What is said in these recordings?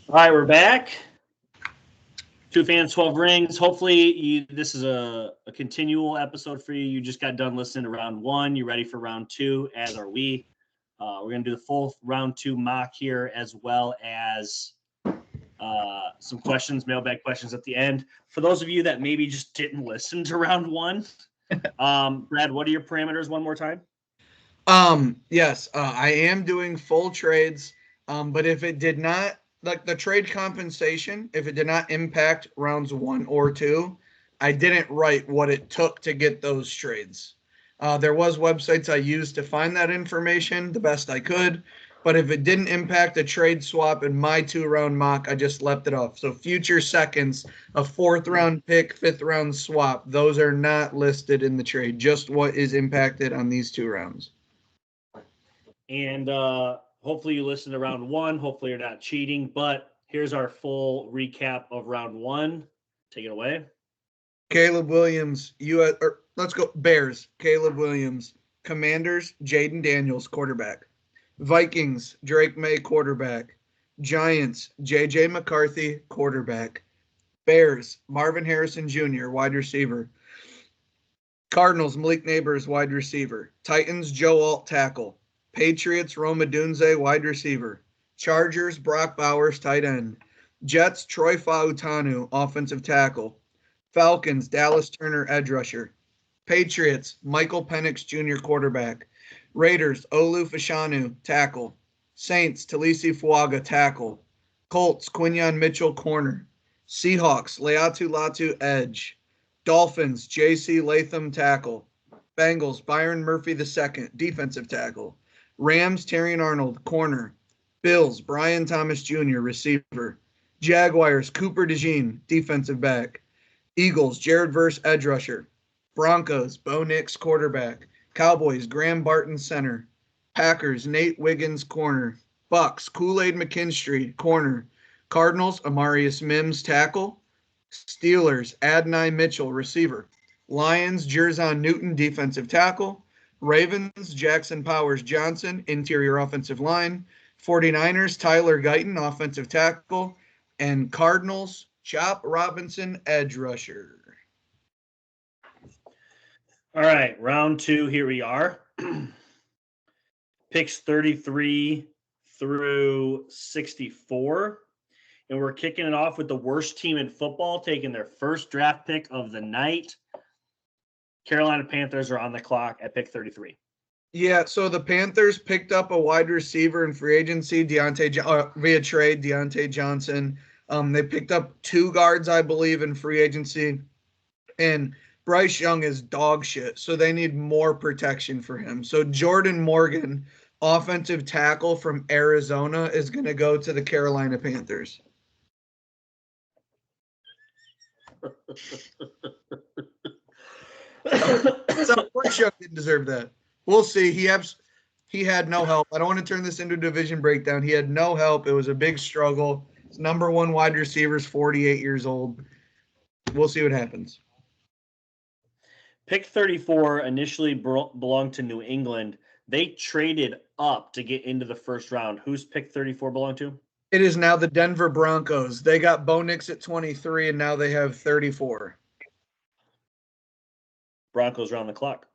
All right, we're back. Two fans, 12 rings. Hopefully, this is a continual episode for you. You just got done listening to round one. You're ready for round two, as are we. We're going to do the full round two mock here, as well as some questions, mailbag questions at the end. For those of you that maybe just didn't listen to round one, Brad, what are your parameters one more time? Yes, I am doing full trades. But if it did not, like the trade compensation, if it did not impact rounds 1 or 2, I didn't write what it took to get those trades. There was websites I used to find that information the best I could, but if it didn't impact a trade swap in my 2 round mock, I just left it off. So future seconds, a 4th round pick, 5th round swap, those are not listed in the trade. Just what is impacted on these 2 rounds. And hopefully you listened to round one. Hopefully you're not cheating. But here's our full recap of round one. Take it away. Caleb Williams, let's go Bears. Caleb Williams, Commanders, Jaden Daniels, quarterback. Vikings, Drake May, quarterback. Giants, JJ McCarthy, quarterback. Bears, Marvin Harrison Jr., wide receiver. Cardinals, Malik Neighbors, wide receiver. Titans, Joe Alt, tackle. Patriots, Roma Dunze, wide receiver. Chargers, Brock Bowers, tight end. Jets, Troy Fautanu, offensive tackle. Falcons, Dallas Turner, edge rusher. Patriots, Michael Penix Jr., quarterback. Raiders, Olu Fashanu, tackle. Saints, Talisi Fuaga, tackle. Colts, Quinyon Mitchell, corner. Seahawks, Leatu Latu, edge. Dolphins, J.C. Latham, tackle. Bengals, Byron Murphy II, defensive tackle. Rams, Terrion Arnold, corner. Bills, Brian Thomas Jr., receiver. Jaguars, Cooper DeJean, defensive back. Eagles, Jared Verse, edge rusher. Broncos, Bo Nix, quarterback. Cowboys, Graham Barton, center. Packers, Nate Wiggins, corner. Bucks, Kool-Aid McKinstry, corner. Cardinals, Amarius Mims, tackle. Steelers, Adonai Mitchell, receiver. Lions, Jerzon Newton, defensive tackle. Ravens, Jackson Powers Johnson, interior offensive line. 49ers, Tyler Guyton, offensive tackle. And Cardinals, Chop Robinson, edge rusher. All right, round two. Here we are. Picks 33 through 64. And we're kicking it off with the worst team in football taking their first draft pick of the night. Carolina Panthers are on the clock at pick 33. Yeah, so the Panthers picked up a wide receiver in free agency, via trade, Deontay Johnson. They picked up 2 guards, I believe, in free agency. And Bryce Young is dog shit, so they need more protection for him. So Jordan Morgan, offensive tackle from Arizona, is going to go to the Carolina Panthers. So Bryce Young didn't deserve that. We'll see. He had no help. I don't want to turn this into a division breakdown. He had no help. It was a big struggle. His number 1 wide receiver is 48 years old. We'll see what happens. Pick 34 initially belonged to New England. They traded up to get into the first round. Who's pick 34 belong to? It is now the Denver Broncos. They got Bo Nix at 23, and now they have 34. Broncos are on the clock.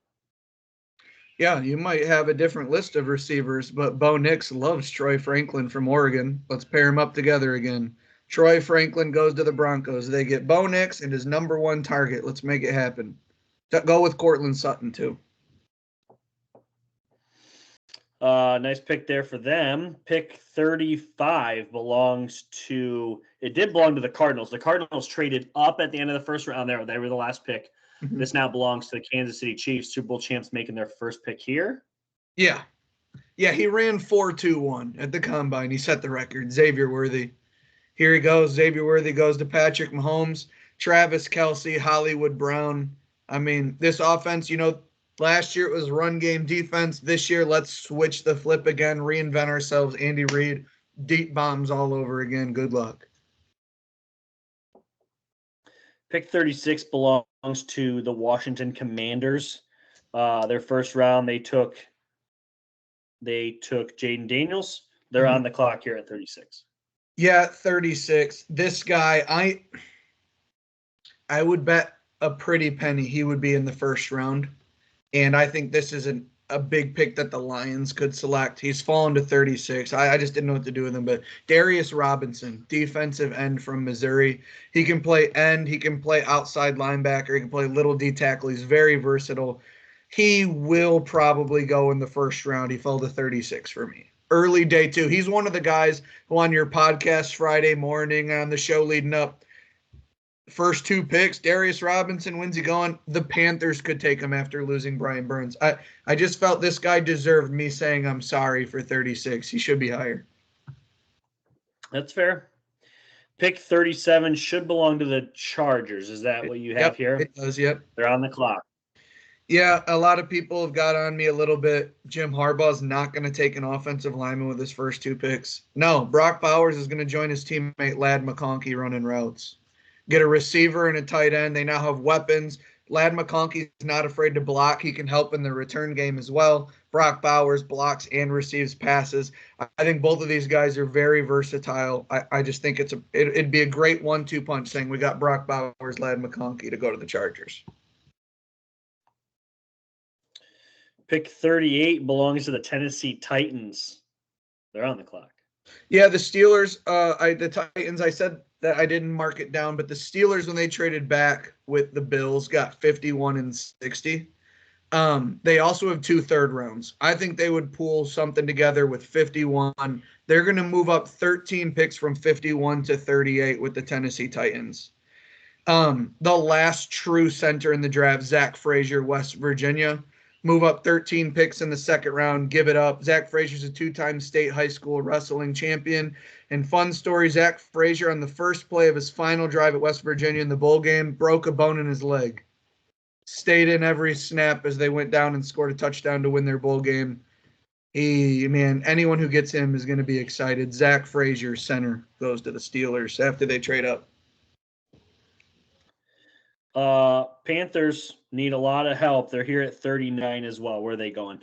Yeah, you might have a different list of receivers, but Bo Nix loves Troy Franklin from Oregon. Let's pair them up together again. Troy Franklin goes to the Broncos. They get Bo Nix and his number 1 target. Let's make it happen. Go with Cortland Sutton, too. Nice pick there for them. Pick 35 did belong to the Cardinals. The Cardinals traded up at the end of the first round there. They were the last pick. Mm-hmm. This now belongs to the Kansas City Chiefs, Super Bowl champs, making their first pick here. Yeah. Yeah, he ran 4.21 at the combine. He set the record. Xavier Worthy. Here he goes. Xavier Worthy goes to Patrick Mahomes, Travis Kelce, Hollywood Brown. I mean, this offense, last year it was run game defense. This year, let's switch the flip again, reinvent ourselves. Andy Reid, deep bombs all over again. Good luck. Pick 36 belongs to the Washington Commanders. Their first round, they took Jaden Daniels. They're on the clock here at 36. Yeah, 36. This guy, I would bet a pretty penny he would be in the first round. And I think this is a big pick that the Lions could select. He's fallen to 36. I just didn't know what to do with him. But Darius Robinson, defensive end from Missouri. He can play end. He can play outside linebacker. He can play little D tackle. He's very versatile. He will probably go in the first round. He fell to 36 for me. Early day two. He's one of the guys who on your podcast Friday morning on the show leading up, first two picks, Darius Robinson, when's he going? The Panthers could take him after losing Brian Burns. I just felt this guy deserved me saying I'm sorry for 36. He should be higher. That's fair. Pick 37 should belong to the Chargers. Is that what you have here? It does, yep. They're on the clock. Yeah, a lot of people have got on me a little bit. Jim Harbaugh's not going to take an offensive lineman with his first two picks. No, Brock Bowers is going to join his teammate Ladd McConkey running routes. Get a receiver and a tight end. They now have weapons. Ladd McConkey's not afraid to block. He can help in the return game as well. Brock Bowers blocks and receives passes. I think both of these guys are very versatile. I just think it'd be a great 1-2 punch saying we got Brock Bowers, Ladd McConkey to go to the Chargers. Pick 38 belongs to the Tennessee Titans. They're on the clock. Yeah, the Steelers, the Titans, I said that I didn't mark it down, but the Steelers, when they traded back with the Bills, got 51 and 60. They also have 2 third rounds. I think they would pull something together with 51. They're going to move up 13 picks from 51 to 38 with the Tennessee Titans. The last true center in the draft, Zach Frazier, West Virginia. Move up 13 picks in the second round. Give it up. Zach Frazier's a 2-time state high school wrestling champion. And fun story, Zach Frazier on the first play of his final drive at West Virginia in the bowl game broke a bone in his leg. Stayed in every snap as they went down and scored a touchdown to win their bowl game. Anyone who gets him is going to be excited. Zach Frazier, center, goes to the Steelers after they trade up. Panthers need a lot of help. They're here at 39 as well. Where are they going?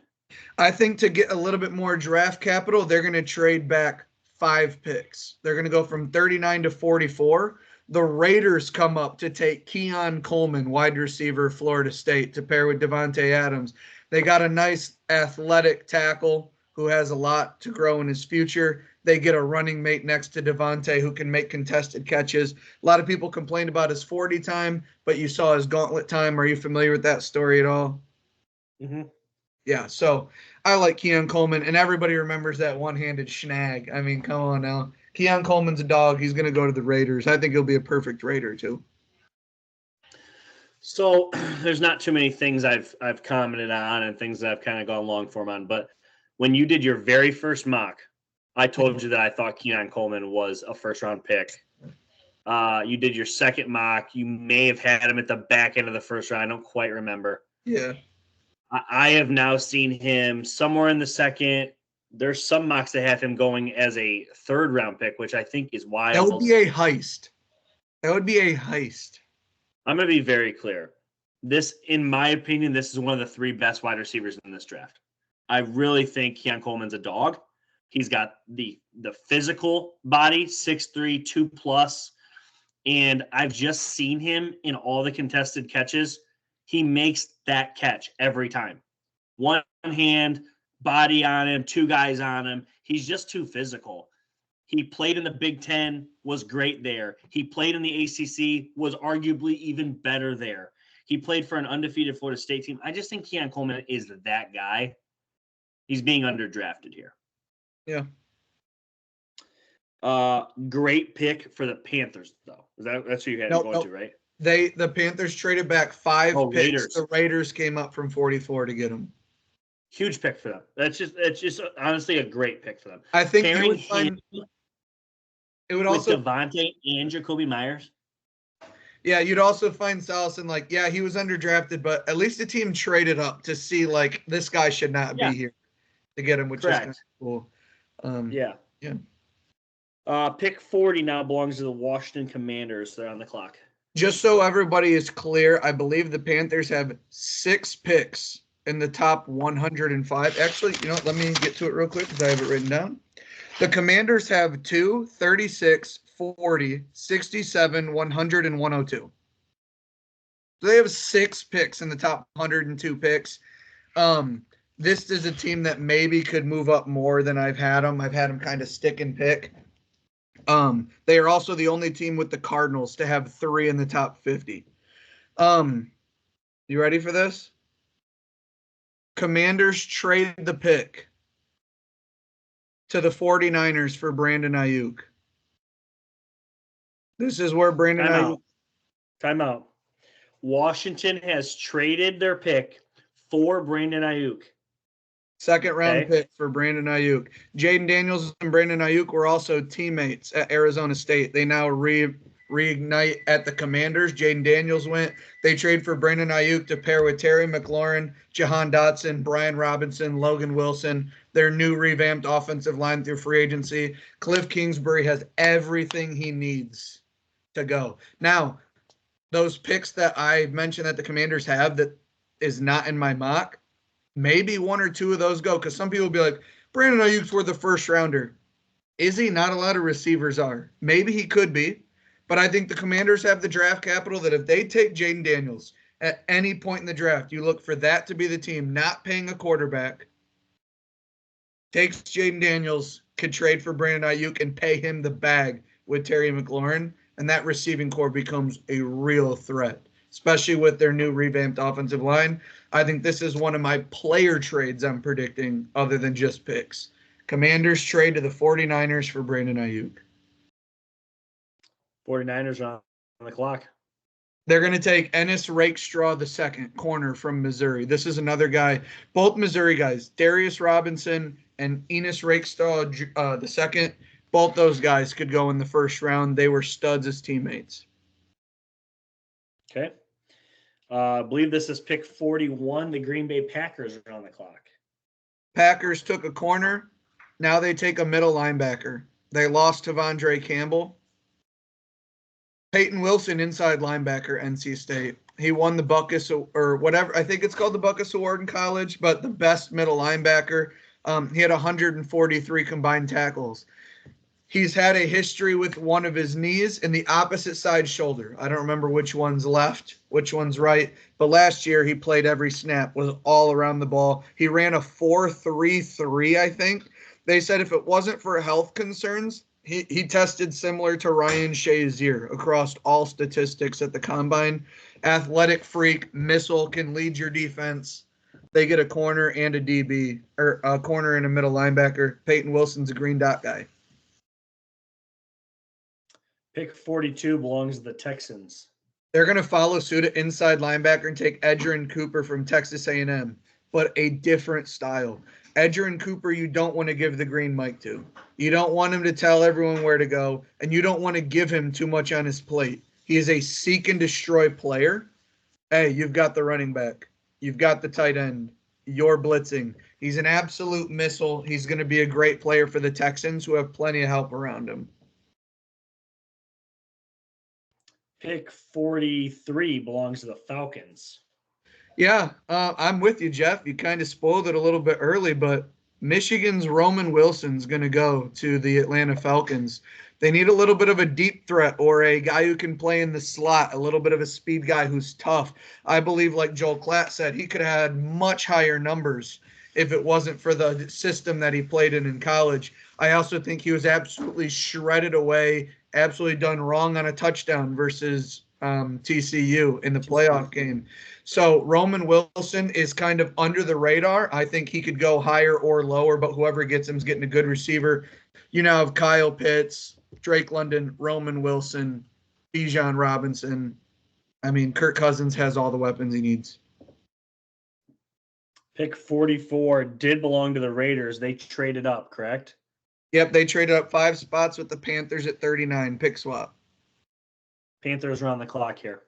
I think to get a little bit more draft capital, they're going to trade back 5 picks. They're going to go from 39 to 44. The Raiders come up to take Keon Coleman, wide receiver, Florida State, to pair with Devontae Adams. They got a nice athletic tackle who has a lot to grow in his future. They get a running mate next to Devontae who can make contested catches. A lot of people complained about his 40 time, but you saw his gauntlet time. Are you familiar with that story at all? Mm-hmm. Yeah, so I like Keon Coleman, and everybody remembers that one-handed snag. I mean, come on now. Keon Coleman's a dog. He's going to go to the Raiders. I think he'll be a perfect Raider, too. So there's not too many things I've commented on and things that I've kind of gone long form on, but when you did your very first mock, I told you that I thought Keon Coleman was a first-round pick. You did your second mock. You may have had him at the back end of the first round. I don't quite remember. Yeah. I have now seen him somewhere in the second. There's some mocks that have him going as a third-round pick, which I think is wild. That would be a heist. I'm going to be very clear. This, in my opinion, this is one of the 3 best wide receivers in this draft. I really think Keon Coleman's a dog. He's got the physical body, 6'3", 2+, and I've just seen him in all the contested catches. He makes that catch every time. One hand, body on him, 2 guys on him. He's just too physical. He played in the Big Ten, was great there. He played in the ACC, was arguably even better there. He played for an undefeated Florida State team. I just think Keon Coleman is that guy. He's being underdrafted here. Yeah. Great pick for the Panthers, though. That's who you had going to, right? The Panthers traded back 5 picks. Raiders. The Raiders came up from 44 to get him. Huge pick for them. It's just honestly a great pick for them. I think you would find it would also Devontae and Jacoby Myers. Yeah, you'd also find Salison he was underdrafted, but at least the team traded up to see this guy should not be here to get him, which is kind of cool. Yeah. Pick 40 now belongs to the Washington Commanders. They're on the clock. Just so everybody is clear, I believe the Panthers have 6 picks in the top 105. Actually, let me get to it real quick because I have it written down. The Commanders have 2, 36, 40, 67, 100, and 102. So they have 6 picks in the top 102 picks. This is a team that maybe could move up more than I've had them. I've had them kind of stick and pick. They are also the only team with the Cardinals to have 3 in the top 50. You ready for this? Commanders trade the pick to the 49ers for Brandon Ayuk. This is where Brandon Ayuk. Timeout. Washington has traded their pick for Brandon Ayuk. Second round pick for Brandon Ayuk. Jaden Daniels and Brandon Ayuk were also teammates at Arizona State. They now reignite at the Commanders. Jaden Daniels went. They trade for Brandon Ayuk to pair with Terry McLaurin, Jahan Dotson, Brian Robinson, Logan Wilson, their new revamped offensive line through free agency. Cliff Kingsbury has everything he needs to go. Now, those picks that I mentioned that the Commanders have that is not in my mock, maybe 1 or 2 of those go, because some people will be like, Brandon Ayuk's worth the first rounder. Is he? Not a lot of receivers are. Maybe he could be, but I think the Commanders have the draft capital that if they take Jaden Daniels at any point in the draft, you look for that to be the team not paying a quarterback, takes Jaden Daniels, could trade for Brandon Ayuk and pay him the bag with Terry McLaurin, and that receiving core becomes a real threat, especially with their new revamped offensive line. I think this is one of my player trades I'm predicting other than just picks. Commanders trade to the 49ers for Brandon Ayuk. 49ers on the clock. They're going to take Ennis Rakestraw II, corner from Missouri. This is another guy, both Missouri guys, Darius Robinson and Ennis Rakestraw II. Both those guys could go in the first round. They were studs as teammates. Okay. I believe this is pick 41. The Green Bay Packers are on the clock. Packers took a corner. Now they take a middle linebacker. They lost Tavondre Campbell. Peyton Wilson, inside linebacker, NC State. He won the Buckus or whatever. I think it's called the Buckus Award in college, but the best middle linebacker. He had 143 combined tackles. He's had a history with one of his knees in the opposite side shoulder. I don't remember which one's left, which one's right. But last year he played every snap, was all around the ball. He ran a 4.33, I think. They said if it wasn't for health concerns, he tested similar to Ryan Shazier across all statistics at the combine. Athletic freak, missile, can lead your defense. They get a corner and a DB, or a corner and a middle linebacker. Peyton Wilson's a green dot guy. Pick 42 belongs to the Texans. They're going to follow suit at inside linebacker and take Edgerrin Cooper from Texas A&M, but a different style. Edgerrin Cooper, you don't want to give the green mic to. You don't want him to tell everyone where to go, and you don't want to give him too much on his plate. He is a seek and destroy player. Hey, you've got the running back. You've got the tight end. You're blitzing. He's an absolute missile. He's going to be a great player for the Texans, who have plenty of help around him. Pick 43 belongs to the Falcons. Yeah, I'm with you, Jeff. You kind of spoiled it a little bit early, but Michigan's Roman Wilson's going to go to the Atlanta Falcons. They need a little bit of a deep threat or a guy who can play in the slot, a little bit of a speed guy who's tough. I believe, like Joel Klatt said, he could have had much higher numbers if it wasn't for the system that he played in college. I also think he was absolutely shredded away, absolutely done wrong on a touchdown versus TCU in the playoff game. So Roman Wilson is kind of under the radar. I think he could go higher or lower, but whoever gets him is getting a good receiver. You now have Kyle Pitts, Drake London, Roman Wilson, Bijan Robinson. I mean, Kirk Cousins has all the weapons he needs. Pick 44 did belong to the Raiders. They traded up, correct? Yep, they traded up 5 spots with the Panthers at 39, pick swap. Panthers are on the clock here.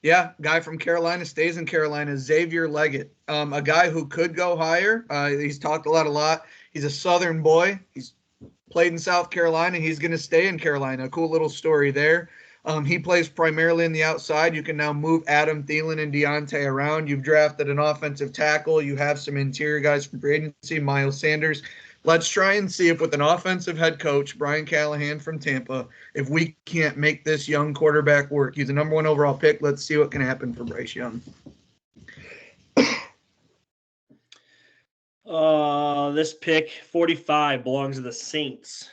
Yeah, guy from Carolina stays in Carolina, Xavier Leggett, a guy who could go higher. He's talked a lot. He's a Southern boy. He's played in South Carolina. He's going to stay in Carolina. A cool little story there. He plays primarily in the outside. You can now move Adam Thielen and Deontay around. You've drafted an offensive tackle. You have some interior guys from free agency, Miles Sanders. Let's try and see if with an offensive head coach, Brian Callahan from Tampa, if we can't make this young quarterback work. He's the number 1 overall pick. Let's see what can happen for Bryce Young. This pick, 45, belongs to the Saints.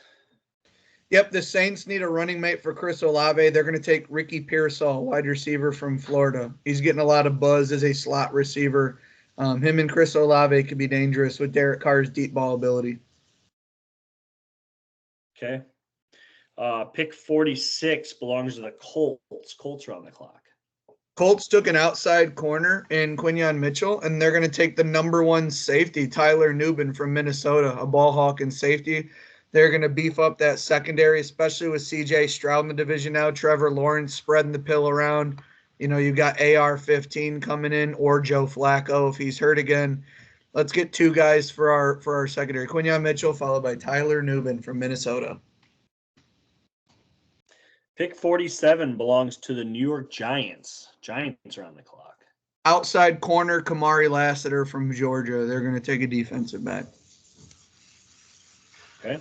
Yep, the Saints need a running mate for Chris Olave. They're going to take Ricky Pearsall, wide receiver from Florida. He's getting a lot of buzz as a slot receiver. Him and Chris Olave could be dangerous with Derek Carr's deep ball ability. Okay. Pick 46 belongs to the Colts. Colts are on the clock. Colts took an outside corner in Quinyon Mitchell, and they're going to take the number 1 safety, Tyler Nubin from Minnesota, a ball hawk and safety. They're going to beef up that secondary, especially with C.J. Stroud in the division now, Trevor Lawrence spreading the pill around. You know, you've got AR-15 coming in, or Joe Flacco if he's hurt again. Let's get 2 guys for our secondary. Quinyon Mitchell, followed by Tyler Nubin from Minnesota. Pick 47 belongs to the New York Giants. Giants are on the clock. Outside corner, Kamari Lassiter from Georgia. They're going to take a defensive back. Okay.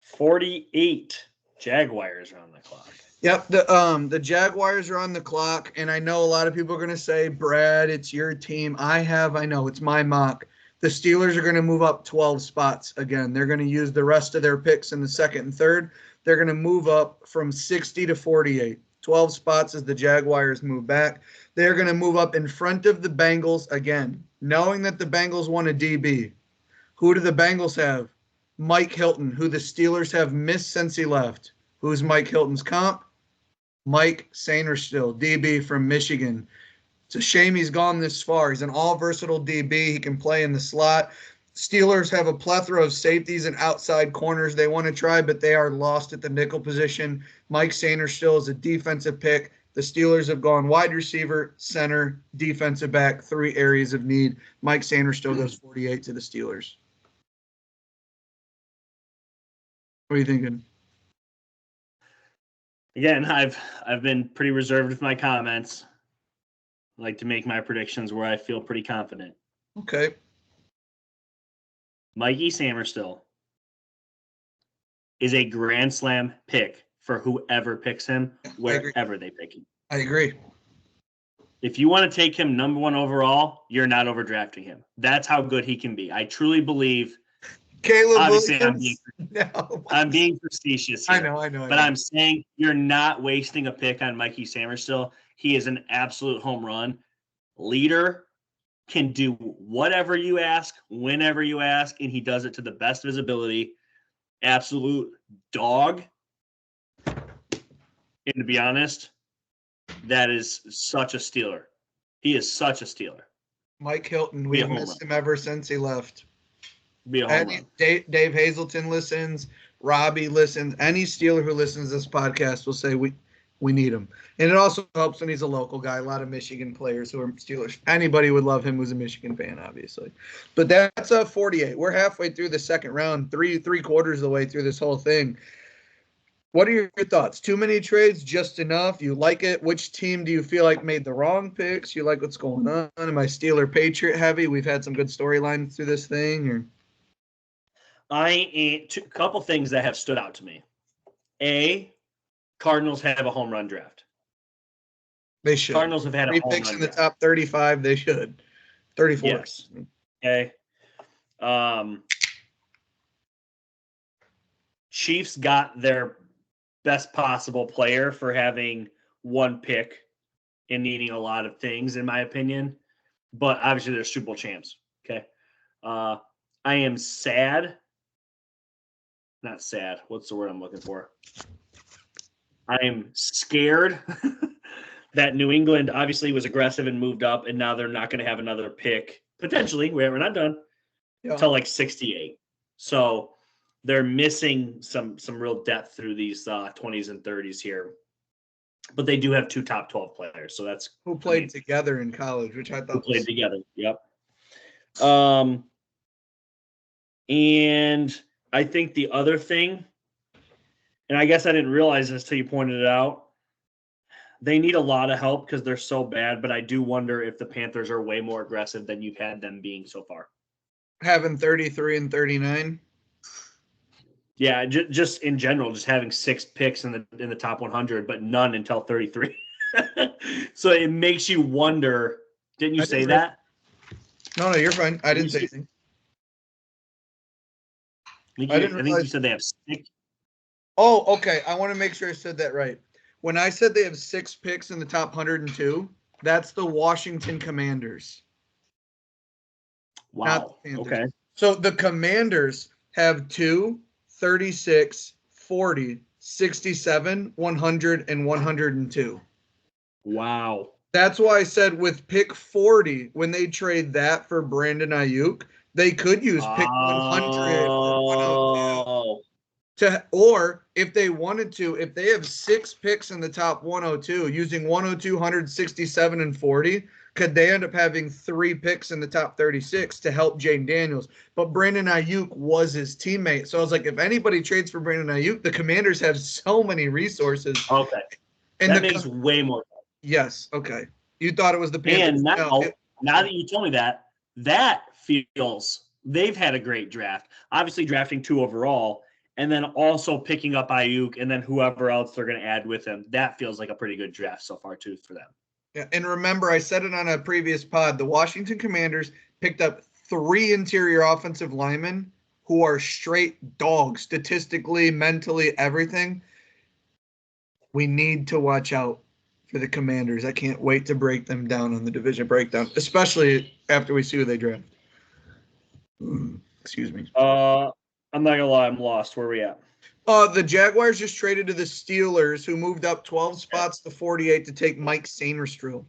48, Jaguars are on the clock. Yep, the Jaguars are on the clock, and I know a lot of people are going to say, Brad, it's your team. I know, it's my mock. The Steelers are going to move up 12 spots again. They're going to use the rest of their picks in the second and third. They're going to move up from 60 to 48. 12 spots as the Jaguars move back. They're going to move up in front of the Bengals again, knowing that the Bengals want a DB. Who do the Bengals have? Mike Hilton, who the Steelers have missed since he left. Who's Mike Hilton's comp? Mike Sainristil, DB from Michigan. It's a shame he's gone this far. He's an all-versatile DB. He can play in the slot. Steelers have a plethora of safeties and outside corners they want to try, but they are lost at the nickel position. Mike Sainristil is a defensive pick. The Steelers have gone wide receiver, center, defensive back, 3 areas of need. Mike Sainristil goes 48 to the Steelers. What are you thinking? Again, I've been pretty reserved with my comments. I like to make my predictions where I feel pretty confident. Okay. Mikey Sainristil is a grand slam pick for whoever picks him, wherever they pick him. I agree. If you want to take him number 1 overall, you're not overdrafting him. That's how good he can be. I truly believe. Caleb Obviously, Williams. I'm being facetious here. I know. But I'm saying you're not wasting a pick on Mikey Sainristil. He is an absolute home run. Leader, can do whatever you ask, whenever you ask, and he does it to the best of his ability. Absolute dog. And to be honest, that is such a Steeler. He is such a Steeler. Mike Hilton, we've missed him ever since he left. Be a home run. Dave Hazelton listens. Robbie listens. Any Steeler who listens to this podcast will say we need him. And it also helps when he's a local guy. A lot of Michigan players who are Steelers. Anybody would love him who's a Michigan fan, obviously. But that's a 48. We're halfway through the second round, three quarters of the way through this whole thing. What are your thoughts? Too many trades? Just enough? You like it? Which team do you feel like made the wrong picks? You like what's going on? Am I Steeler Patriot heavy? We've had some good storylines through this thing. Or A couple things that have stood out to me. Cardinals have a home run draft. They should. Cardinals have had a home run picks in the draft. top 35. They should. 34. Yes. Okay. Chiefs got their best possible player for having one pick and needing a lot of things, in my opinion. But obviously, they're Super Bowl champs. Okay. I am sad. Not sad. What's the word I'm looking for? I am scared that New England obviously was aggressive and moved up, and now they're not going to have another pick. Potentially, we're not done until like 68. So they're missing some real depth through these 20s and 30s here. But they do have two top 12 players, so that's who played together in college, which I thought played together. Yep. And I think the other thing, and I guess I didn't realize this till you pointed it out, they need a lot of help because they're so bad, but I do wonder if the Panthers are way more aggressive than you've had them being so far. Having 33 and 39. Yeah, just in general, just having 6 picks in the top 100, but none until 33. So it makes you wonder. Didn't you say that? No, you're fine. I didn't say anything. I think you said they have 6. Oh, okay. I want to make sure I said that right. When I said they have 6 picks in the top 102, that's the Washington Commanders. Wow. Okay. So the Commanders have 2, 36, 40, 67, 100, and 102. Wow. That's why I said with pick 40, when they trade that for Brandon Ayuk, they could use pick 100 or 102. Or if they wanted to, if they have 6 picks in the top 102, using 102, 167, and 40, could they end up having 3 picks in the top 36 to help Jaden Daniels? But Brandon Ayuk was his teammate. So I was like, if anybody trades for Brandon Ayuk, the Commanders have so many resources. Okay. And that makes way more sense. Yes. Okay. You thought it was the Panthers. And now that you told me that feels they've had a great draft. Obviously drafting 2 overall, and then also picking up Ayuk and then whoever else they're going to add with him. That feels like a pretty good draft so far, too, for them. Yeah, and remember, I said it on a previous pod, the Washington Commanders picked up 3 interior offensive linemen who are straight dogs, statistically, mentally, everything. We need to watch out for the Commanders. I can't wait to break them down on the division breakdown, especially after we see who they draft. Excuse me. I'm not gonna lie, I'm lost. Where are we at? The Jaguars just traded to the Steelers, who moved up 12 spots to 48 to take Mike Sainristil.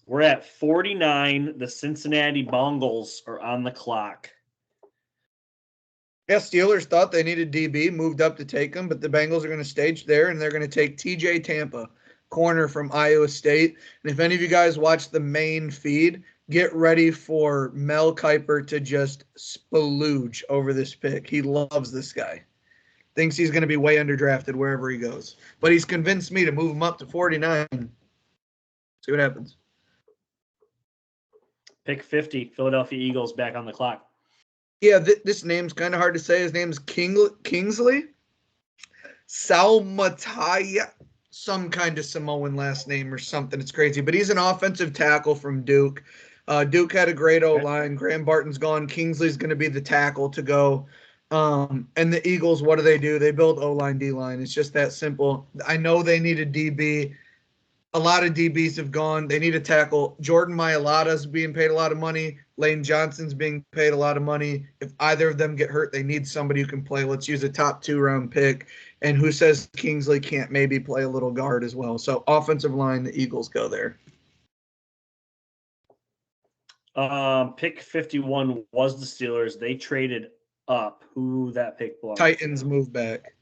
We're at 49. The Cincinnati Bengals are on the clock. Yeah, Steelers thought they needed DB, moved up to take him, but the Bengals are going to stage there, and they're going to take TJ Tampa, corner from Iowa State. And if any of you guys watch the main feed, get ready for Mel Kiper to just splooge over this pick. He loves this guy. Thinks he's going to be way underdrafted wherever he goes. But he's convinced me to move him up to 49. See what happens. Pick 50, Philadelphia Eagles back on the clock. Yeah, this name's kind of hard to say. His name's Kingsley Salmataya, some kind of Samoan last name or something. It's crazy, but he's an offensive tackle from Duke. Duke had a great O-line. Graham Barton's gone. Kingsley's going to be the tackle to go. And the Eagles, what do? They build O-line, D-line. It's just that simple. I know they need a DB. A lot of DBs have gone. They need a tackle. Jordan Mailata's being paid a lot of money. Lane Johnson's being paid a lot of money. If either of them get hurt, they need somebody who can play. Let's use a top 2-round pick. And who says Kingsley can't maybe play a little guard as well? So offensive line, the Eagles go there. Pick 51 was the Steelers. They traded up. Who that pick belongs Titans move back.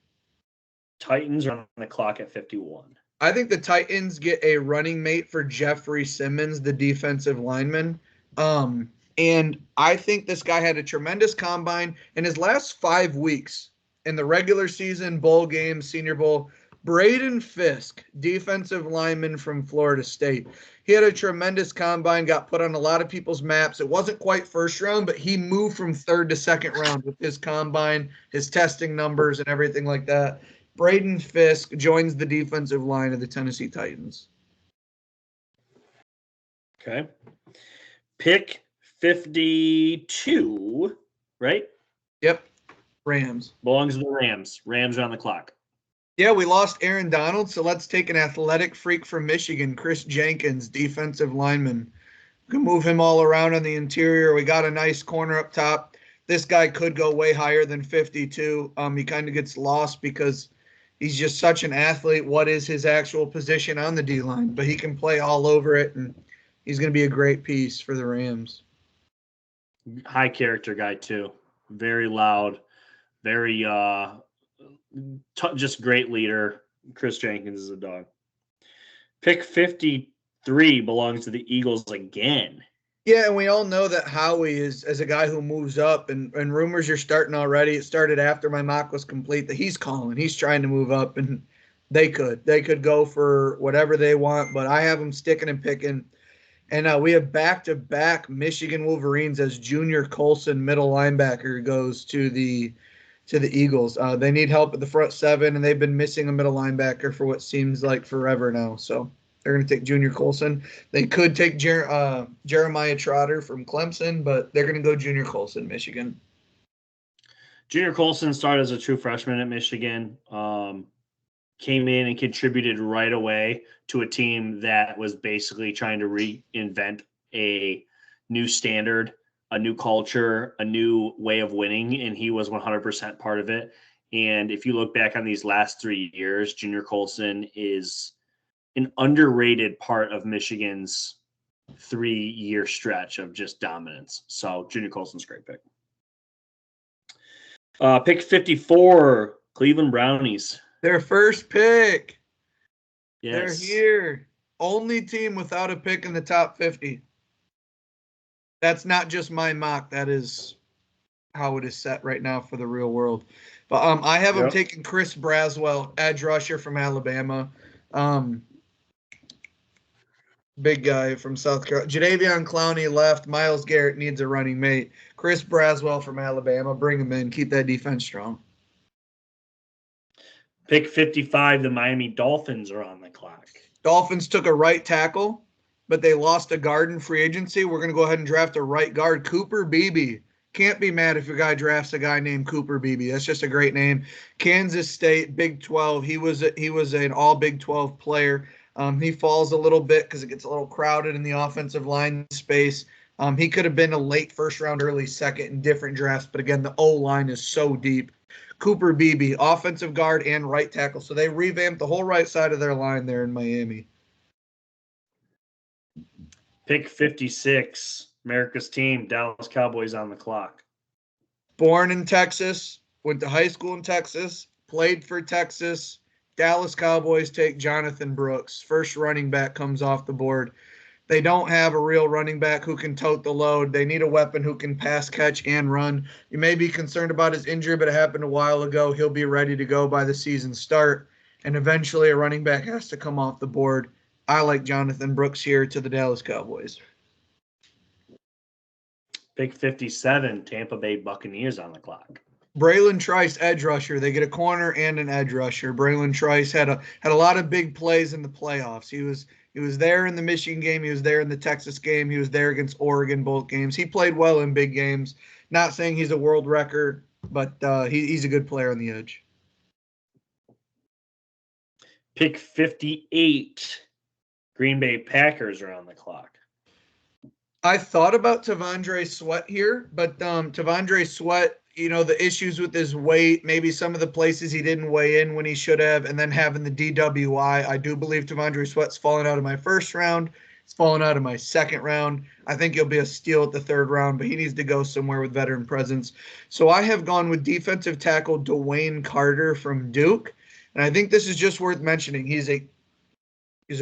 Titans are on the clock at 51. I think the Titans get a running mate for Jeffrey Simmons, the defensive lineman. And I think this guy had a tremendous combine in his last 5 weeks in the regular season, bowl game, Senior Bowl. Braden Fisk, defensive lineman from Florida State. He had a tremendous combine, got put on a lot of people's maps. It wasn't quite first round, but he moved from 3rd to 2nd round with his combine, his testing numbers, and everything like that. Braden Fisk joins the defensive line of the Tennessee Titans. Okay. Pick 52, right? Yep. Rams. Belongs to the Rams. Rams are on the clock. Yeah, we lost Aaron Donald, so let's take an athletic freak from Michigan, Chris Jenkins, defensive lineman. We can move him all around on the interior. We got a nice corner up top. This guy could go way higher than 52. He kind of gets lost because he's just such an athlete. What is his actual position on the D-line? But he can play all over it, and he's going to be a great piece for the Rams. High character guy, too. Very loud. Very just great leader. Chris Jenkins is a dog. Pick 53 belongs to the Eagles again. Yeah, and we all know that Howie is as a guy who moves up, and rumors are starting already. It started after my mock was complete that he's calling. He's trying to move up, and they could go for whatever they want, but I have them sticking and picking. And we have back-to-back Michigan Wolverines as Junior Colson, middle linebacker, goes to the Eagles. They need help at the front seven, and they've been missing a middle linebacker for what seems like forever now. So they're going to take Junior Colson. They could take Jeremiah Trotter from Clemson, but they're going to go Junior Colson, Michigan. Junior Colson started as a true freshman at Michigan. Came in and contributed right away to a team that was basically trying to reinvent a new standard, a new culture, a new way of winning, and he was 100% part of it. And if you look back on these last 3 years, Junior Colson is an underrated part of Michigan's 3-year stretch of just dominance. So Junior Colson's a great pick. Pick 54, Cleveland Brownies. Their first pick. Yes. They're here. Only team without a pick in the top 50. That's not just my mock. That is how it is set right now for the real world. But I have them taking Chris Braswell, edge rusher from Alabama. Big guy from South Carolina. Jadeveon Clowney left. Myles Garrett needs a running mate. Chris Braswell from Alabama. Bring him in. Keep that defense strong. Pick 55, the Miami Dolphins are on the clock. Dolphins took a right tackle, but they lost a guard in free agency. We're going to go ahead and draft a right guard, Cooper Beebe. Can't be mad if your guy drafts a guy named Cooper Beebe. That's just a great name. Kansas State, Big 12. He was an all Big 12 player. He falls a little bit because it gets a little crowded in the offensive line space. He could have been a late first round, early second in different drafts, but again, the O-line is so deep. Cooper Beebe, offensive guard and right tackle. So they revamped the whole right side of their line there in Miami. Pick 56, America's team, Dallas Cowboys on the clock. Born in Texas, went to high school in Texas, played for Texas. Dallas Cowboys take Jonathan Brooks. First running back comes off the board. They don't have a real running back who can tote the load. They need a weapon who can pass, catch, and run. You may be concerned about his injury, but it happened a while ago. He'll be ready to go by the season start. And eventually a running back has to come off the board. I like Jonathan Brooks here to the Dallas Cowboys. Pick 57, Tampa Bay Buccaneers on the clock. Braylon Trice, edge rusher. They get a corner and an edge rusher. Braylon Trice had a lot of big plays in the playoffs. He was there in the Michigan game. He was there in the Texas game. He was there against Oregon, both games. He played well in big games. Not saying he's a world record, but he's a good player on the edge. Pick 58, Green Bay Packers are on the clock. I thought about Tavondre Sweat here, but Tavondre Sweat, the issues with his weight, maybe some of the places he didn't weigh in when he should have, and then having the DWI. I do believe Tavondre Sweat's fallen out of my first round. It's fallen out of my second round. I think he'll be a steal at the third round, but he needs to go somewhere with veteran presence. So I have gone with defensive tackle Dwayne Carter from Duke, and I think this is just worth mentioning. He's a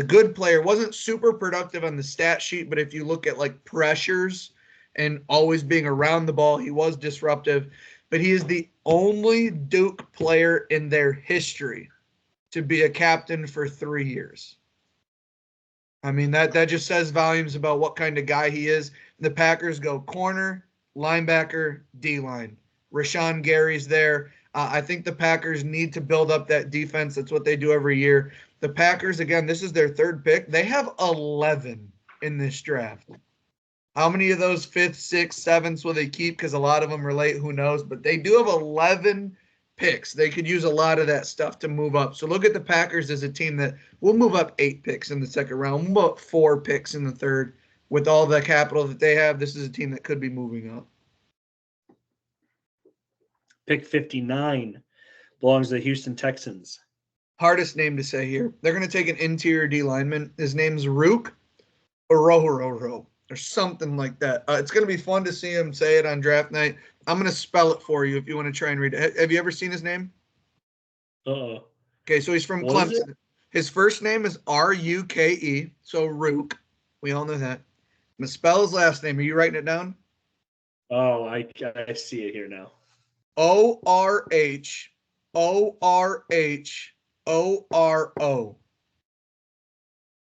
good player. Wasn't super productive on the stat sheet, but if you look at like pressures and always being around the ball, he was disruptive. But he is the only Duke player in their history to be a captain for 3 years. I mean, that just says volumes about what kind of guy he is. The Packers go corner, linebacker, D-line. Rashawn Gary's there. I think the Packers need to build up that defense. That's what they do every year. The Packers, again, this is their third pick. They have 11 in this draft. How many of those 5th, 6th, 7ths will they keep? Because a lot of them are late. Who knows? But they do have 11 picks. They could use a lot of that stuff to move up. So look at the Packers as a team that will move up 8 picks in the second round, move up 4 picks in the third. With all the capital that they have, this is a team that could be moving up. Pick 59 belongs to the Houston Texans. Hardest name to say here. They're going to take an interior D lineman. His name's Rook Orohoro or something like that. It's going to be fun to see him say it on draft night. I'm going to spell it for you if you want to try and read it. Have you ever seen his name? Uh-oh. Okay, so he's from Clemson. His first name is R-U-K-E, so Rook. We all know that. I'm going to spell his last name. Are you writing it down? Oh, I see it here now. O-R-H-O-R-H-O-R-O.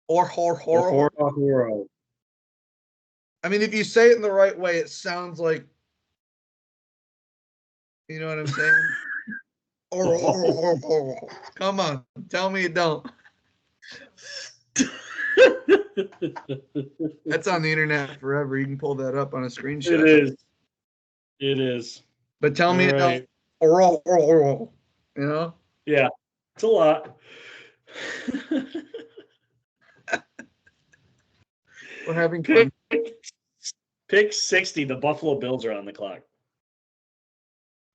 Or Horhoro. I mean, if you say it in the right way, it sounds like, you know what I'm saying? Come on, tell me you don't. That's on the internet forever. You can pull that up on a screenshot. It is. It is. But tell me, right. You know? Yeah, it's a lot. We're having fun. Pick 60. The Buffalo Bills are on the clock.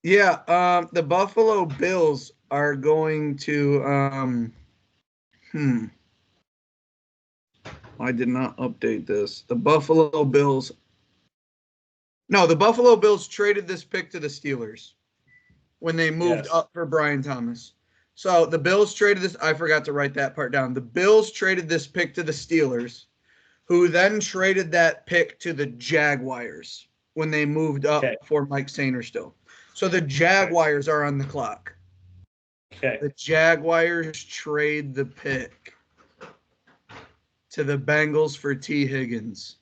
Yeah, the Buffalo Bills are going to I did not update this. The Buffalo Bills traded this pick to the Steelers when they moved up for Brian Thomas. So the Bills traded this. I forgot to write that part down. The Bills traded this pick to the Steelers, who then traded that pick to the Jaguars when they moved up for Mike Sainristil. So the Jaguars are on the clock. Okay. The Jaguars trade the pick to the Bengals for T. Higgins.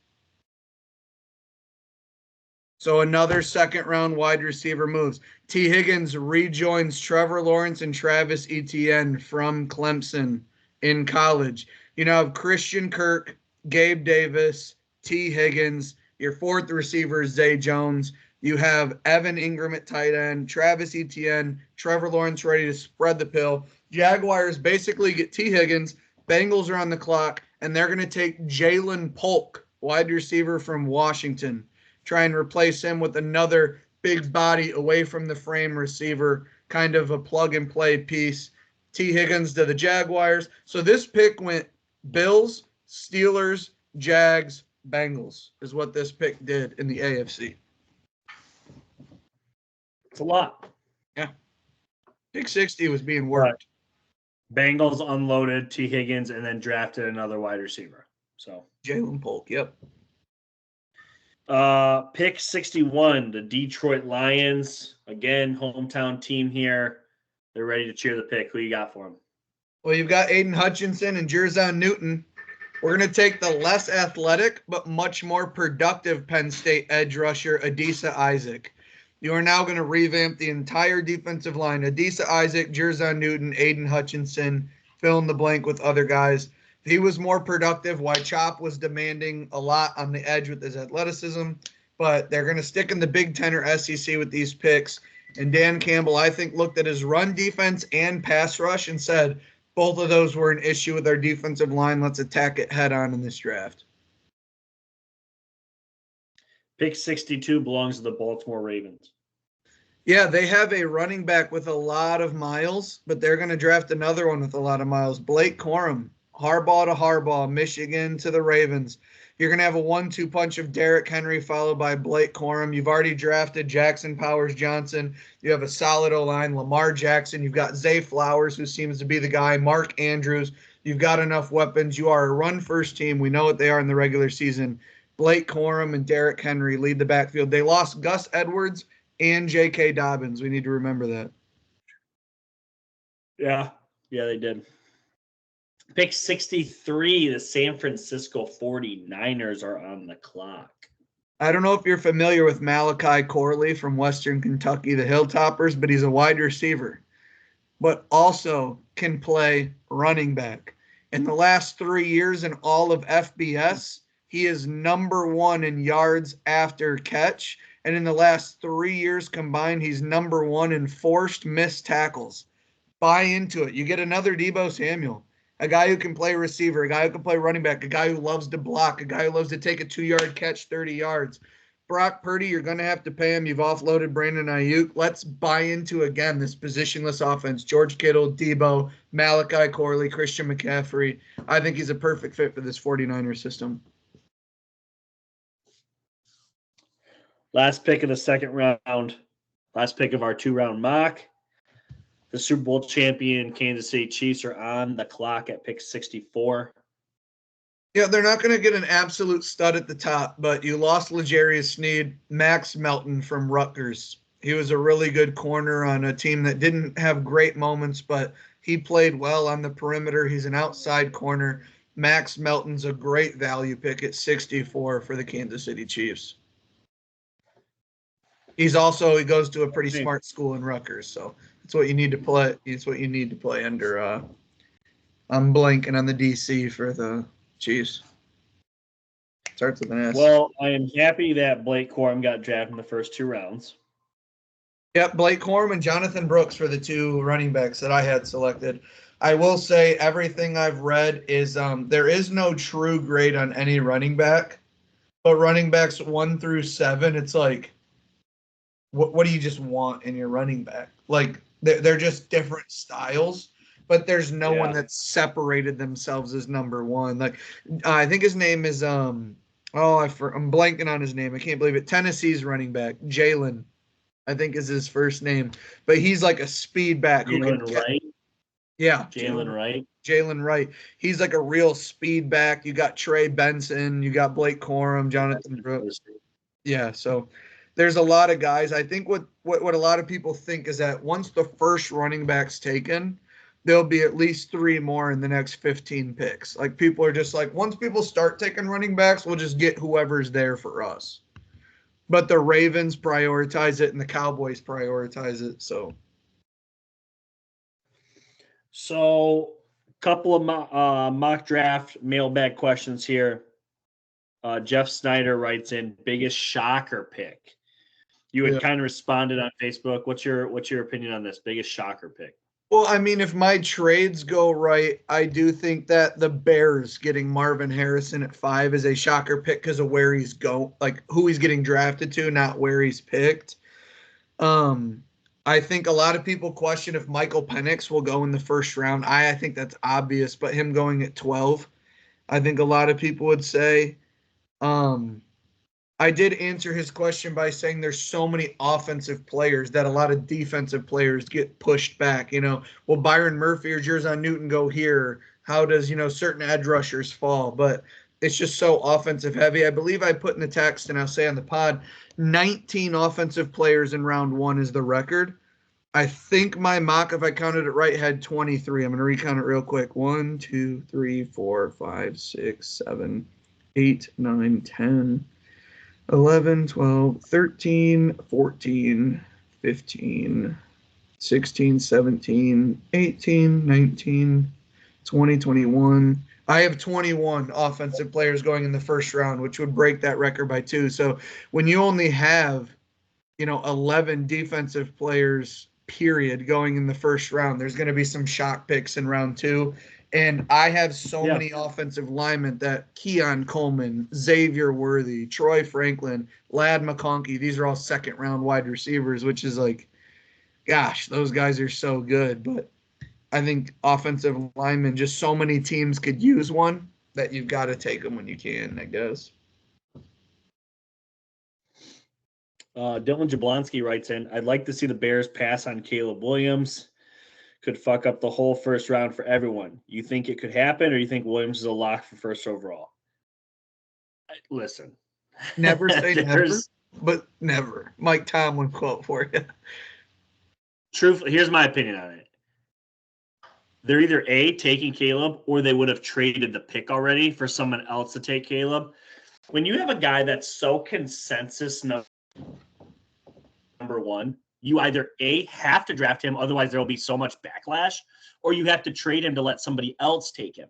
So another second-round wide receiver moves. T. Higgins rejoins Trevor Lawrence and Travis Etienne from Clemson in college. You now have Christian Kirk, Gabe Davis, T. Higgins. Your fourth receiver is Zay Jones. You have Evan Ingram at tight end, Travis Etienne, Trevor Lawrence ready to spread the pill. Jaguars basically get T. Higgins. Bengals are on the clock, and they're going to take Jalen Polk, wide receiver from Washington. Try and replace him with another big body away from the frame receiver, kind of a plug-and-play piece. T. Higgins to the Jaguars. So this pick went Bills, Steelers, Jags, Bengals is what this pick did in the AFC. It's a lot. Yeah. Pick 60 was being worked. Bengals unloaded T. Higgins and then drafted another wide receiver. So Jalen Polk, yep. Pick 61, the Detroit Lions. Again, hometown team here. They're ready to cheer the pick. Who you got for them? Well, you've got Aiden Hutchinson and Jerzon Newton. We're going to take the less athletic but much more productive Penn State edge rusher, Adisa Isaac. You are now going to revamp the entire defensive line. Adisa Isaac, Jerzon Newton, Aiden Hutchinson, fill in the blank with other guys. He was more productive, while Chop was demanding a lot on the edge with his athleticism. But they're going to stick in the Big Ten or SEC with these picks. And Dan Campbell, I think, looked at his run defense and pass rush and said, both of those were an issue with our defensive line. Let's attack it head on in this draft. Pick 62 belongs to the Baltimore Ravens. Yeah, they have a running back with a lot of miles, but they're going to draft another one with a lot of miles. Blake Corum, Harbaugh to Harbaugh, Michigan to the Ravens. You're going to have a 1-2 punch of Derrick Henry followed by Blake Corum. You've already drafted Jackson Powers-Johnson. You have a solid O-line, Lamar Jackson. You've got Zay Flowers, who seems to be the guy, Mark Andrews. You've got enough weapons. You are a run-first team. We know what they are in the regular season. Blake Corum and Derrick Henry lead the backfield. They lost Gus Edwards and J.K. Dobbins. We need to remember that. Yeah, they did. Pick 63, the San Francisco 49ers are on the clock. I don't know if you're familiar with Malachi Corley from Western Kentucky, the Hilltoppers, but he's a wide receiver, but also can play running back. In the last 3 years in all of FBS, he is number 1 in yards after catch. And in the last 3 years combined, he's number 1 in forced missed tackles. Buy into it. You get another Deebo Samuel, a guy who can play receiver, a guy who can play running back, a guy who loves to block, a guy who loves to take a 2-yard catch 30 yards. Brock Purdy, you're going to have to pay him. You've offloaded Brandon Ayuk. Let's buy into, again, this positionless offense. George Kittle, Deebo, Malachi Corley, Christian McCaffrey. I think he's a perfect fit for this 49ers system. Last pick of the second round. Last pick of our 2-round mock. The Super Bowl champion Kansas City Chiefs are on the clock at pick 64. Yeah, they're not going to get an absolute stud at the top, but you lost L'Jarius Sneed, Max Melton from Rutgers. He was a really good corner on a team that didn't have great moments, but he played well on the perimeter. He's an outside corner. Max Melton's a great value pick at 64 for the Kansas City Chiefs. He goes to a pretty smart school in Rutgers, so that's what you need to play. It's what you need to play under. I'm blanking on the DC for the Chiefs. Starts with an S. Well, I am happy that Blake Corum got drafted in the first 2 rounds. Yep, Blake Corum and Jonathan Brooks for the 2 running backs that I had selected. I will say everything I've read is there is no true grade on any running back, but running backs 1 through 7, it's like, what do you just want in your running back? Like they're just different styles, but there's no one that's separated themselves as number 1. Like I think his name is I'm blanking on his name. I can't believe it. Tennessee's running back Jalen, I think is his first name, but he's like a speed back who can Wright. Yeah, Jalen Wright. Jalen Wright. He's like a real speed back. You got Trey Benson, you got Blake Corum, Jonathan Brooks. Yeah, so there's a lot of guys. I think what a lot of people think is that once the first running back's taken, there'll be at least 3 more in the next 15 picks. Like people are just like, once people start taking running backs, we'll just get whoever's there for us. But the Ravens prioritize it and the Cowboys prioritize it. So, couple of mock draft mailbag questions here. Jeff Snyder writes in, biggest shocker pick. You had kind of responded on Facebook. What's your opinion on this? Biggest shocker pick? Well, I mean, if my trades go right, I do think that the Bears getting Marvin Harrison at 5 is a shocker pick because of where he's like who he's getting drafted to, not where he's picked. I think a lot of people question if Michael Penix will go in the first round. I think that's obvious, but him going at 12, I think a lot of people would say. I did answer his question by saying there's so many offensive players that a lot of defensive players get pushed back. Will Byron Murphy or Jerzon Newton go here? How does, certain edge rushers fall? But it's just so offensive heavy. I believe I put in the text, and I'll say on the pod, 19 offensive players in round 1 is the record. I think my mock, if I counted it right, had 23. I'm going to recount it real quick. 1, 2, 3, 4, 5, 6, 7, 8, 9, 10, 11, 12, 13, 14, 15, 16, 17, 18, 19, 20, 21. I have 21 offensive players going in the first round, which would break that record by 2. So when you only have, 11 defensive players, period, going in the first round, there's going to be some shock picks in round 2. And I have so many offensive linemen that Keon Coleman, Xavier Worthy, Troy Franklin, Ladd McConkey, these are all second-round wide receivers, which is like, gosh, those guys are so good. But I think offensive linemen, just so many teams could use one that you've got to take them when you can, I guess. Dylan Jablonski writes in, I'd like to see the Bears pass on Caleb Williams. Could fuck up the whole first round for everyone. You think it could happen, or you think Williams is a lock for first overall? Listen. Never say never, but never. Mike Tomlin quote for you. Truthfully, here's my opinion on it. They're either A, taking Caleb, or they would have traded the pick already for someone else to take Caleb. When you have a guy that's so consensus number 1, you either A, have to draft him, otherwise there will be so much backlash, or you have to trade him to let somebody else take him.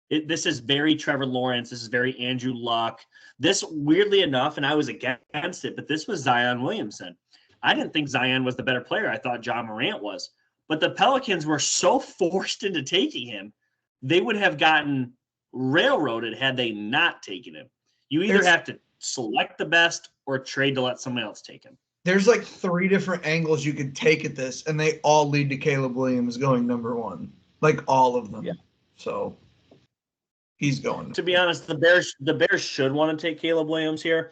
This is very Trevor Lawrence. This is very Andrew Luck. This, weirdly enough, and I was against it, but this was Zion Williamson. I didn't think Zion was the better player. I thought John Morant was. But the Pelicans were so forced into taking him, they would have gotten railroaded had they not taken him. You either have to select the best or trade to let someone else take him. There's like 3 different angles you could take at this, and they all lead to Caleb Williams going number 1. Like all of them. Yeah. So he's going. To be honest, the Bears should want to take Caleb Williams here.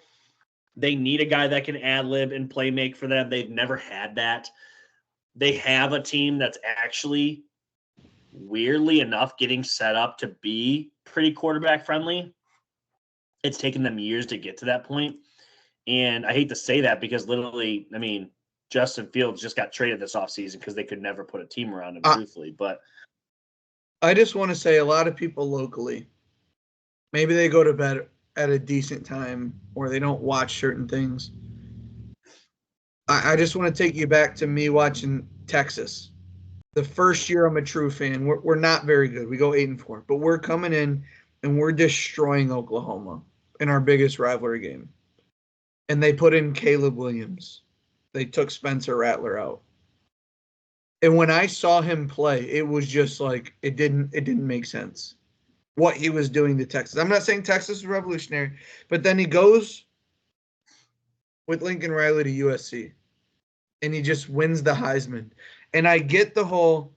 They need a guy that can ad-lib and play make for them. They've never had that. They have a team that's actually, weirdly enough, getting set up to be pretty quarterback friendly. It's taken them years to get to that point. And I hate to say that because literally, I mean, Justin Fields just got traded this offseason because they could never put a team around him, truthfully. But I just want to say a lot of people locally Maybe they go to bed at a decent time or they don't watch certain things. I just want to take you back to me watching Texas. The first year I'm a true fan, we're not very good. We go 8-4, but we're coming in and we're destroying Oklahoma in our biggest rivalry game. And they put in Caleb Williams. They took Spencer Rattler out. And when I saw him play, it was just like it didn't make sense what he was doing to Texas. I'm not saying Texas is revolutionary, but then he goes with Lincoln Riley to USC and he just wins the Heisman. And I get the whole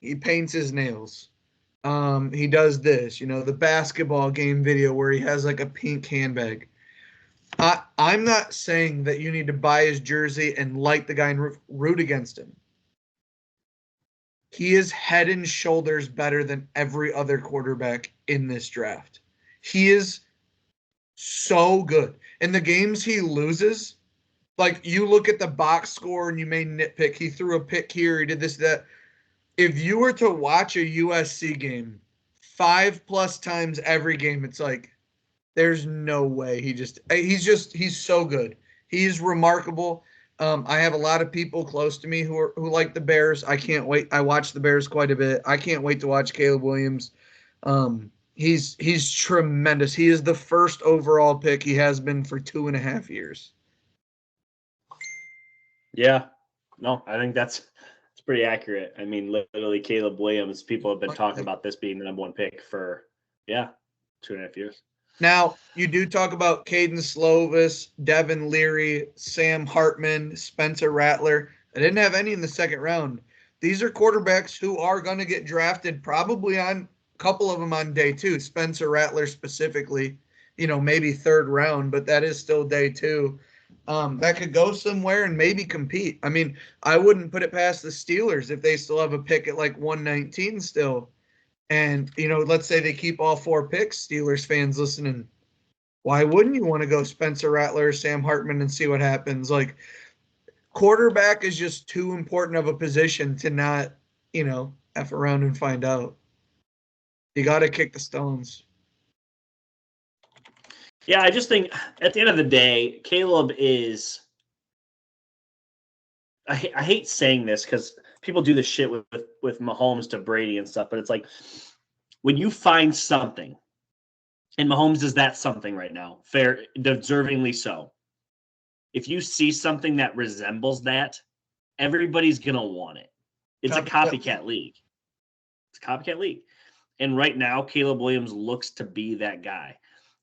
he paints his nails. He does this, the basketball game video where he has like a pink handbag. I'm not saying that you need to buy his jersey and like the guy and root against him. He is head and shoulders better than every other quarterback in this draft. He is so good. In the games he loses, like you look at the box score and you may nitpick. He threw a pick here. He did this, that. If you were to watch a USC game 5+ times every game, it's like, there's no way he's so good. He's remarkable. I have a lot of people close to me who like the Bears. I can't wait. I watch the Bears quite a bit. I can't wait to watch Caleb Williams. He's tremendous. He is the first overall pick. He has been for 2.5 years. Yeah, no, I think that's pretty accurate. I mean, literally Caleb Williams, people have been talking about this being the number one pick for 2.5 years. Now, you do talk about Caden Slovis, Devin Leary, Sam Hartman, Spencer Rattler. I didn't have any in the second round. These are quarterbacks who are going to get drafted probably on a couple of them on day 2. Spencer Rattler specifically, maybe third round, but that is still day 2. That could go somewhere and maybe compete. I mean, I wouldn't put it past the Steelers if they still have a pick at like 119 still. And, let's say they keep all 4 picks, Steelers fans listening. Why wouldn't you want to go Spencer Rattler, Sam Hartman, and see what happens? Like, quarterback is just too important of a position to not, F around and find out. You got to kick the stones. Yeah, I just think at the end of the day, Caleb is I hate saying this because people do this shit with Mahomes to Brady and stuff, but it's like when you find something, and Mahomes is that something right now, fair, deservingly so. If you see something that resembles that, everybody's gonna want it. It's a copycat league. It's a copycat league. And right now, Caleb Williams looks to be that guy.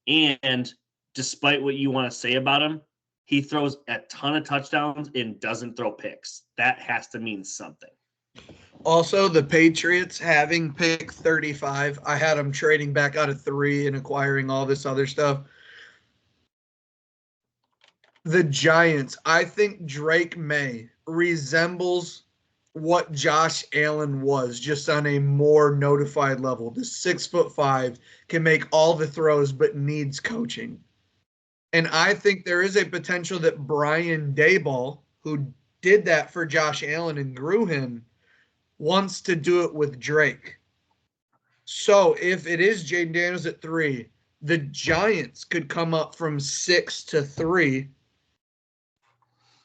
And despite what you want to say about him, he throws a ton of touchdowns and doesn't throw picks. That has to mean something. Also, the Patriots having pick 35, I had them trading back out of 3 and acquiring all this other stuff. The Giants, I think Drake May resembles what Josh Allen was, just on a more notified level. The 6'5" can make all the throws, but needs coaching. And I think there is a potential that Brian Daboll, who did that for Josh Allen and grew him, wants to do it with Drake. So if it is Jaden Daniels at 3, the Giants could come up from 6 to 3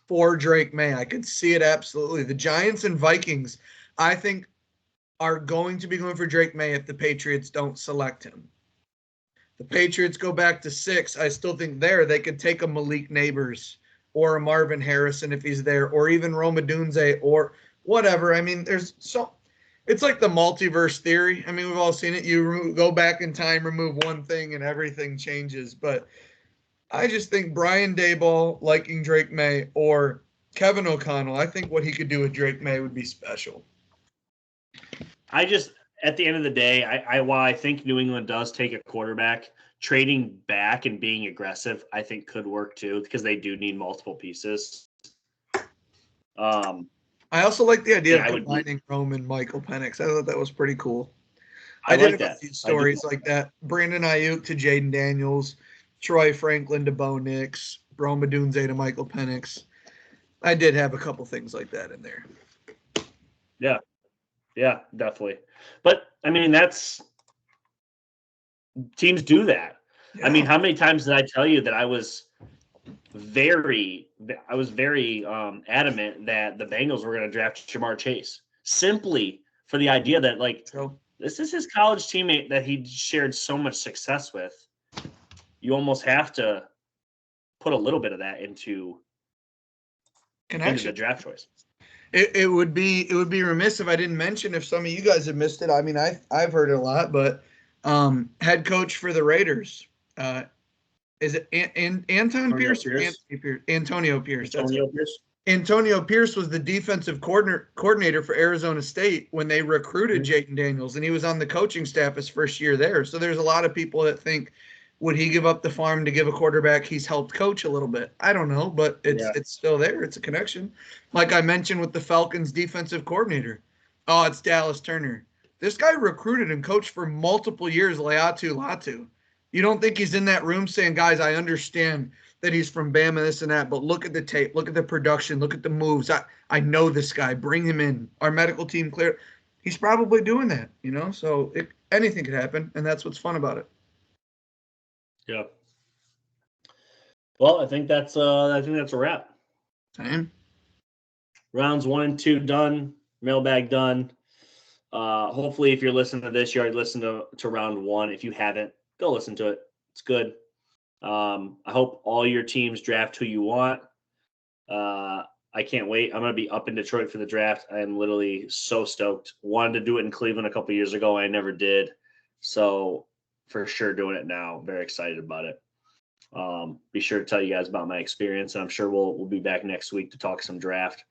for Drake May. I could see it absolutely. The Giants and Vikings, I think, are going to be going for Drake May if the Patriots don't select him. The Patriots go back to 6. I still think they could take a Malik Neighbors or a Marvin Harrison if he's there, or even Rome Odunze or whatever. I mean, it's like the multiverse theory. I mean, we've all seen it. You go back in time, remove one thing, and everything changes. But I just think Brian Daboll liking Drake May or Kevin O'Connell, I think what he could do with Drake May would be special. At the end of the day, while I think New England does take a quarterback, trading back and being aggressive, I think could work too, because they do need multiple pieces. I also like the idea of combining Rome and Michael Penix. I thought that was pretty cool. I did like have a few stories like that. Brandon Ayuk to Jaden Daniels, Troy Franklin to Bo Nix, Rome Odunze to Michael Penix. I did have a couple things like that in there. Yeah, definitely. But I mean, that's teams do that. Yeah. I mean, how many times did I tell you that I was very adamant that the Bengals were going to draft Jamar Chase simply for the idea that, like, this is his college teammate that he shared so much success with. You almost have to put a little bit of that into the draft choice. It would be remiss if I didn't mention, if some of you guys have missed it. I mean, I've heard it a lot, but head coach for the Raiders, is it Antonio Pierce? Antonio Pierce. Antonio Pierce was the defensive coordinator for Arizona State when they recruited Jayden Daniels, and he was on the coaching staff his first year there. So there's a lot of people that think, would he give up the farm to give a quarterback he's helped coach a little bit? I don't know, but it's still there. It's a connection. Like I mentioned with the Falcons defensive coordinator. Oh, it's Dallas Turner. This guy recruited and coached for multiple years, Latu. You don't think he's in that room saying, guys, I understand that he's from Bama, this and that, but look at the tape, look at the production, look at the moves. I know this guy. Bring him in. Our medical team clear. He's probably doing that, so anything could happen, and that's what's fun about it. Yeah. Well, I think that's a wrap. Same. Rounds 1 and 2 done. Mailbag done. Hopefully, if you're listening to this, you already listened to round 1. If you haven't, go listen to it. It's good. I hope all your teams draft who you want. I can't wait. I'm going to be up in Detroit for the draft. I am literally so stoked. Wanted to do it in Cleveland a couple years ago. I never did. So for sure doing it now. Very excited about it. Be sure to tell you guys about my experience, and I'm sure we'll be back next week to talk some draft,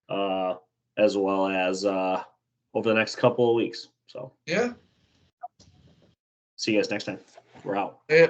as well as over the next couple of weeks. So yeah. See you guys next time. We're out. Yeah.